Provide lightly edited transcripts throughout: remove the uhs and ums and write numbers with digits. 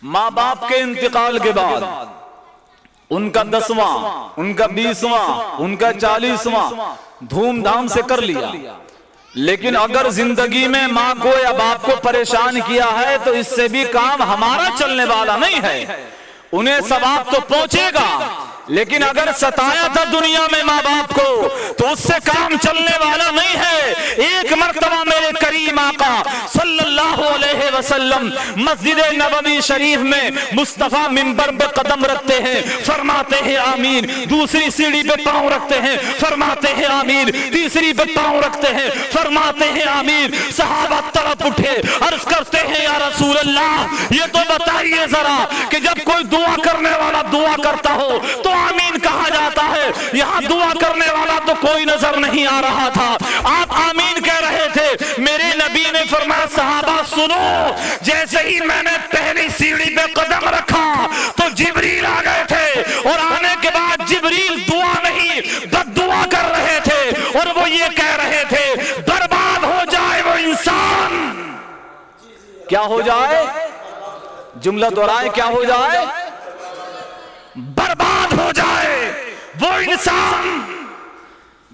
ماں باپ کے انتقال کے بعد ان کا 10واں، ان کا 20واں، ان کا 40واں دھوم دھام سے کر لیا، لیکن اگر زندگی میں ماں کو یا باپ کو پریشان کیا ہے تو اس سے بھی کام ہمارا چلنے والا نہیں ہے۔ انہیں ثواب تو پہنچے گا، لیکن اگر ستایا تھا دنیا میں ماں باپ کو تو اس سے کام چلنے والا نہیں ہے۔ ایک مرتبہ میرے کریم آقا صلی اللہ علیہ وسلم مسجد نبوی شریف میں مصطفیٰ منبر پہ قدم رکھتے ہیں، فرماتے ہیں آمین، دوسری سیڑھی پہ پاؤں رکھتے ہیں، فرماتے ہیں آمین، تیسری پہ پاؤں رکھتے ہیں، فرماتے ہیں آمین۔ صحابہ طرف اٹھے، عرض کرتے ہیں یا رسول اللہ یہ تو بتائیے ذرا کہ جب کوئی دعا کرنے والا دعا کرتا ہو تو آمین کہا جاتا ہے، یہاں دعا کرنے والا تو کوئی نظر نہیں آ رہا تھا، آپ آمین کہہ رہے تھے۔ میرے نبی نے فرمایا صحابہ سنو، جیسے ہی میں نے پہلی سیڑھی پہ قدم رکھا تو جبریل آ گئے تھے، اور آنے کے بعد جبریل دعا نہیں بد دعا کر رہے تھے، اور وہ یہ کہہ رہے تھے برباد ہو جائے وہ انسان۔ کیا ہو جائے؟ جملہ دہرائے، کیا ہو جائے؟ برباد ہو جائے وہ انسان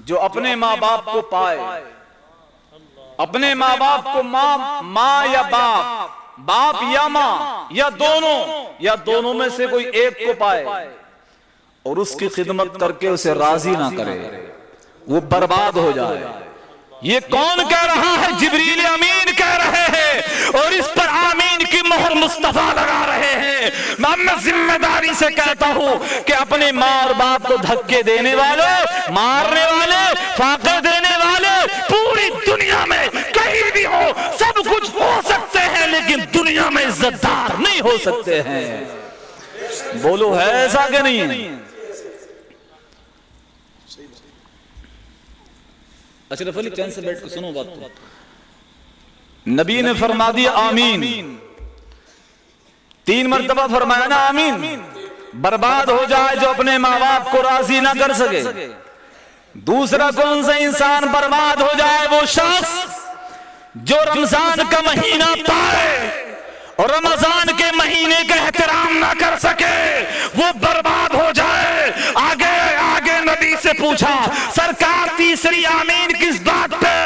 جو اپنے ماں باپ کو پائے، اپنے ماں باپ کو ماں یا باپ یا ماں یا دونوں میں سے کوئی ایک کو پائے اور اس کی خدمت کر کے اسے راضی نہ کرے، وہ برباد ہو جائے۔ یہ کون کہہ رہا ہے؟ جبریل امین کہہ رہے ہیں، اور اس پر آمین کی مہر مصطفیٰ لگا رہے ہیں۔ میں ذمہ داری سے کہتا ہوں کہ اپنے ماں اور باپ کو دھکے دینے والے، مارنے والے، فاقے دینے والے پوری دنیا میں کہیں بھی ہو، سب کچھ ہو سکتے ہیں لیکن دنیا میں عزت دار نہیں ہو سکتے ہیں۔ بولو ہے ایسا کہ نہیں ہے؟ اشرف علی چین سے بیٹھ کے سنو بات کو۔ نبی نے فرما دیا آمین، 3 مرتبہ فرمایا نا آمین۔ برباد ہو جائے جو اپنے ماں باپ کو راضی نہ کر سکے۔ دوسرا کون سا انسان برباد ہو جائے؟ وہ شخص جو رمضان کا مہینہ پائے اور رمضان کے مہینے کا احترام نہ کر سکے، وہ برباد ہو جائے۔ آگے نبی سے پوچھا سرکار تیسری آمین کس بات پہ؟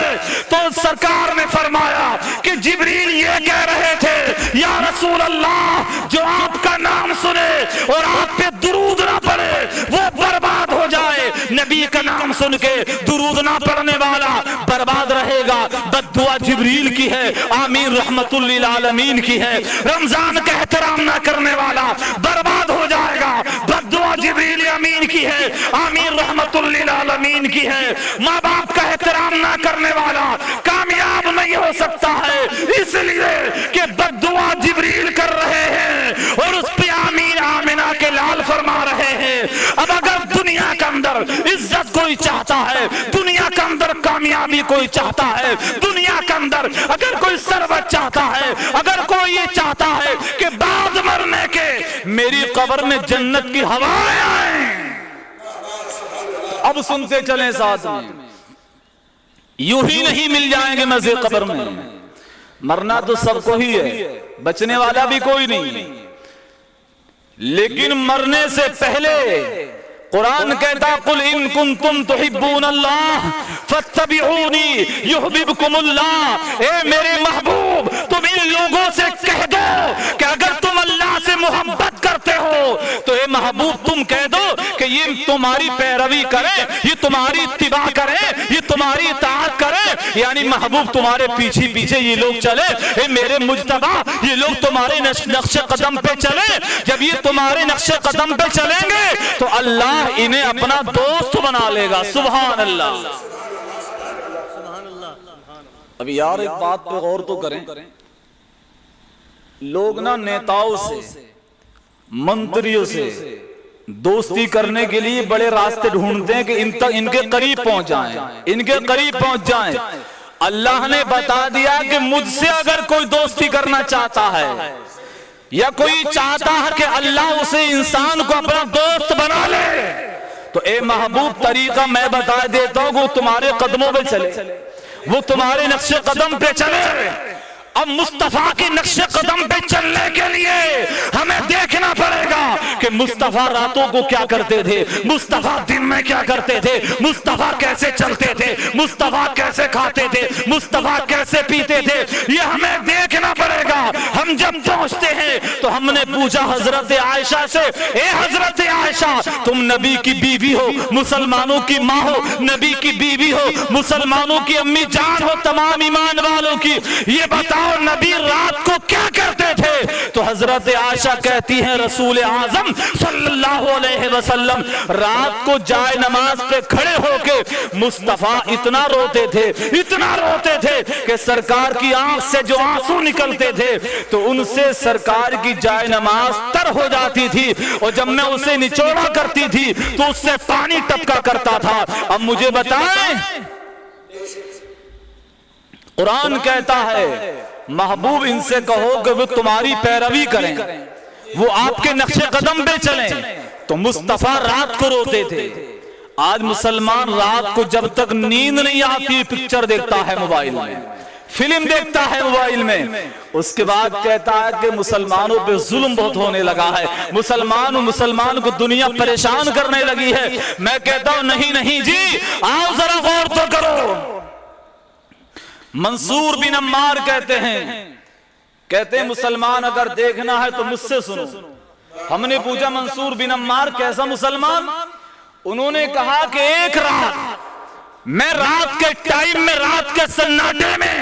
تو سرکار نے فرمایا کہ جبریل یہ کہہ رہے تھے یا رسول اللہ جو آپ کا نام سنے اور آپ پہ درود نہ پڑے وہ برباد ہو جائے۔ نبی کا نام سن کے درود نہ پڑھنے والا برباد رہے گا۔ بد دعا جبریل کی ہے، آمین رحمت للعالمین کی ہے۔ رمضان کا احترام نہ کرنے والا برباد ہو جائے گا۔ بد دعا جبریل امین کی ہے، آمین رحمت للعالمین کی ہے۔ ماں باپ کا احترام نہ کرنے والا کامیاب نہیں ہو سکتا ہے، اس لیے کہ بد دعا جبریل کر رہے ہیں اور اس پہ آمین آمینہ کے لال فرما رہے ہیں۔ اب اگر دنیا کے اندر عزت کوئی چاہتا ہے، دنیا کے اندر کامیابی کوئی چاہتا ہے، دنیا کے اندر اگر کوئی ثروت چاہتا ہے، اگر کوئی یہ چاہتا ہے کہ بعد مرنے کے میری قبر میں جنت کی ہوائیں آئیں، اب سنتے چلیں ساتھ میں، یوں ہی نہیں مل جائیں گے مزے قبر میں۔ مرنا تو سب کو ہی ہے، بچنے والا بھی کوئی نہیں، لیکن مرنے سے پہلے قرآن کہتا قل ان کنتم تحبون اللہ فاتبعونی یحببکم اللہ۔ اے میرے محبوب تم ان لوگوں سے کہہ دو کہ اگر تم اللہ سے محبت کرتے ہو تو اے محبوب تم کہہ دو کہ یہ تمہاری پیروی کریں، یہ تمہاری اتباع کریں، یہ تمہاری اطاعت کریں، یعنی محبوب تمہارے پیچھے پیچھے یہ لوگ چلے، اے میرے مجتبی یہ لوگ تمہارے نقش قدم پہ چلے۔ جب یہ تمہارے نقش قدم پہ چلیں گے تو اللہ انہیں اپنا دوست بنا لے گا۔ سبحان اللہ۔ اب یار ایک بات پہ غور تو کریں، لوگ نا نیتاؤں سے، منتریوں سے دوستی کرنے کے لیے بڑے راستے ڈھونڈتے ہیں کہ ان کے قریب پہنچ جائیں، ان کے قریب پہنچ جائیں۔ اللہ نے بتا دیا کہ مجھ سے اگر کوئی دوستی کرنا چاہتا ہے یا کوئی چاہتا ہے کہ اللہ اسے انسان کو اپنا دوست بنا لے تو اے محبوب طریقہ میں بتا دیتا ہوں، وہ تمہارے قدموں پہ چلے، وہ تمہارے نقش قدم پہ چلے۔ اب مصطفیٰ کے نقش قدم پہ چلنے کے لیے کہ مصطفیٰ راتوں کو کیا کرتے تھے, مصطفیٰ دن میں کیا کرتے تھے, مصطفیٰ کیسے چلتے تھے, مصطفیٰ کیسے کھاتے تھے, مصطفیٰ کیسے پیتے تھے, یہ ہمیں دیکھنا پڑے گا. ہم جب پہنچتے ہیں تو ہم نے پوچھا حضرت عائشہ سے, اے حضرت عائشہ تم نبی کی بیوی ہو, مسلمانوں کی ماں ہو, نبی کی بیوی ہو, مسلمانوں کی امی جان ہو, تمام ایمان والوں کی, یہ بتاؤ نبی رات کو کیا کرتے تھے؟ تو حضرت عائشہ کہتی ہیں رسول اعظم صلی اللہ علیہ وسلم رات کو جائے نماز پہ کھڑے ہو کے مصطفیٰ اتنا روتے تھے, اتنا روتے تھے کہ سرکار کی آنکھ سے جو آنسو نکلتے تھے تو ان سے سرکار کی جائے نماز تر ہو جاتی تھی, اور جب میں اسے نچوڑا کرتی تھی تو اس سے پانی ٹپکا کرتا تھا. اب مجھے بتائیں, قرآن کہتا ہے محبوب ان سے کہو کہ وہ تمہاری پیروی کریں, وہ آپ کے نقش قدم پہ چلیں. تو مصطفیٰ رات کو روتے تھے. آج مسلمان رات کو جب تک نیند نہیں آتی پکچر دیکھتا ہے موبائل میں, فلم دیکھتا ہے موبائل میں, اس کے بعد کہتا ہے کہ مسلمانوں پہ ظلم بہت ہونے لگا ہے, مسلمان کو دنیا پریشان کرنے لگی ہے. میں کہتا ہوں نہیں جی, آؤ ذرا غور تو کرو. منصور بن عمار کہتے ہیں مسلمان اگر دیکھنا ہے تو مجھ سے سنو. ہم نے پوچھا منصور بن عمار کیسا مسلمان؟ انہوں نے کہا کہ ایک رات میں رات کے ٹائم میں رات کے سناٹے میں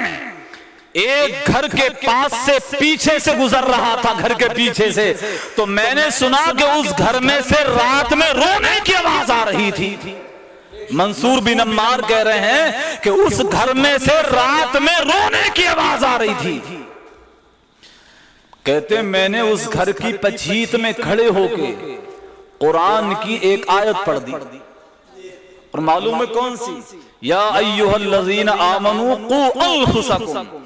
ایک گھر کے پاس سے پیچھے سے گزر رہا تھا, گھر کے پیچھے سے, تو میں نے سنا کہ اس گھر میں سے رات میں رونے کی آواز آ رہی تھی. منصور بن عمار کہہ رہے ہیں کہ اس گھر میں سے رات میں رونے کی آواز آ رہی تھی. کہتے ہیں میں نے اس گھر کی پچھیت میں کھڑے ہو کے قرآن کی ایک آیت پڑھ دی, اور معلوم ہے کون سی؟ یا ایھا الذین آمنوا قوا انفسکم.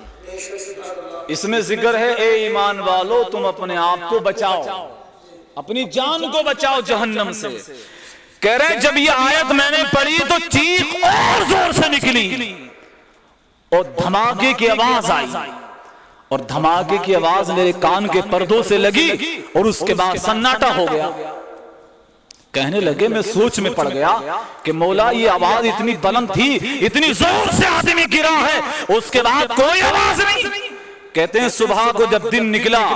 اس میں ذکر ہے اے ایمان والو تم اپنے آپ کو بچاؤ, اپنی جان کو بچاؤ جہنم سے. کہہ رہے ہیں جب یہ آیت میں نے پڑھی تو چیخ اور زور سے نکلی اور دھماکے کی آواز آئی, اور دھماکے کی آواز میرے کان کے پردوں سے لگی اور اس کے بعد سناٹا ہو گیا. کہنے لگے میں سوچ میں پڑ گیا کہ مولا یہ آواز اتنی بلند تھی, اتنی زور سے آدمی گرا ہے, اس کے بعد کوئی آواز نہیں. کہتے ہیں صبح کو جب دن نکلا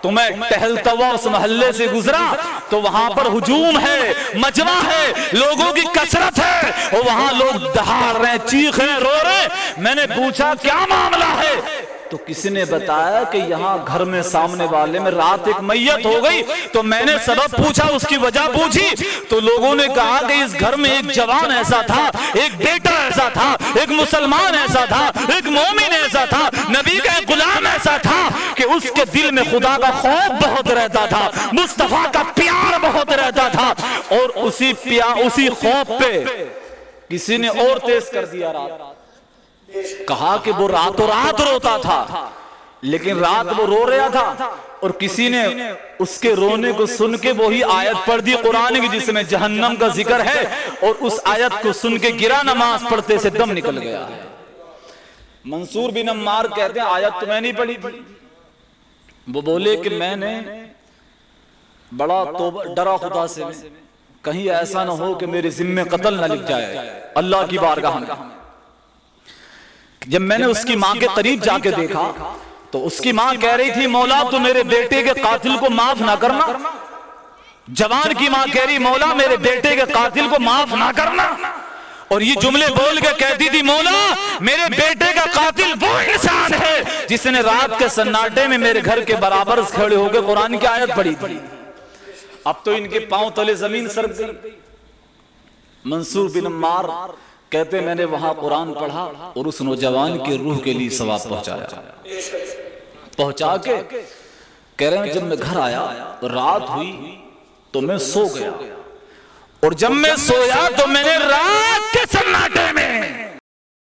تو میں ٹہلتا ہوا اس محلے سے گزرا تو وہاں پر ہجوم ہے, مجمع ہے, لوگوں کی کثرت ہے, اور وہاں لوگ دہاڑ رہے, چیخ رہے, رو رہے. میں نے پوچھا کیا معاملہ ہے؟ تو کسی نے بتایا کہ یہاں گھر میں سامنے والے میں رات ایک میت ہو گئی. تو میں نے سبب پوچھا, اس کی وجہ پوچھی, تو لوگوں نے کہا کہ اس گھر میں ایک جوان ایسا تھا, ایک بیٹا ایسا تھا, ایک مسلمان ایسا تھا, ایک مومن ایسا تھا, نبی کا ایک غلام ایسا تھا کہ اس کے دل میں خدا کا خوف بہت رہتا تھا, مصطفیٰ کا پیار بہت رہتا تھا, اور اسی خوف پہ کسی نے اور تیز کر دیا رات. کہا کہ وہ راتوں رات روتا تھا, لیکن رات وہ رو رہا تھا, اور کسی نے اس کے رونے کو سن کے وہی آیت پڑھ دی قرآن کی جس میں جہنم کا ذکر ہے, اور اس آیت کو سن کے گرا, نماز پڑھتے سے دم نکل گیا. منصور بن عمار کہتے ہیں آیت تو میں نہیں پڑھی تھی. وہ بولے کہ میں نے بڑا ڈرا خدا سے, کہیں ایسا نہ ہو کہ میرے ذمے قتل نہ لکھ جائے اللہ کی بارگاہ میں. جب میں نے اس کی ماں کے قریب جا کے دیکھا تو اس کی ماں کہہ رہی تھی مولا تو میرے بیٹے کے قاتل کو معاف نہ کرنا. جوان کی ماں کہہ رہی مولا میرے بیٹے کے قاتل کو معاف نہ کرنا, اور یہ جملے بول کے کہتی تھی مولا میرے بیٹے کا قاتل وہ انسان ہے جس نے رات کے سناٹے میں میرے گھر کے برابر کھڑے ہو کے قرآن کی آیت پڑھی تھی. اب تو ان کے پاؤں تلے زمین سرک گئی. منصور بن عمار کہتے میں نے وہاں قرآن پڑھا اور اس نوجوان کے روح کے لیے ثواب پہنچا کے کہہ رہے ہیں جب میں گھر آیا رات ہوئی تو میں سو گیا, اور جب میں سویا تو میں نے رات کے سناٹے میں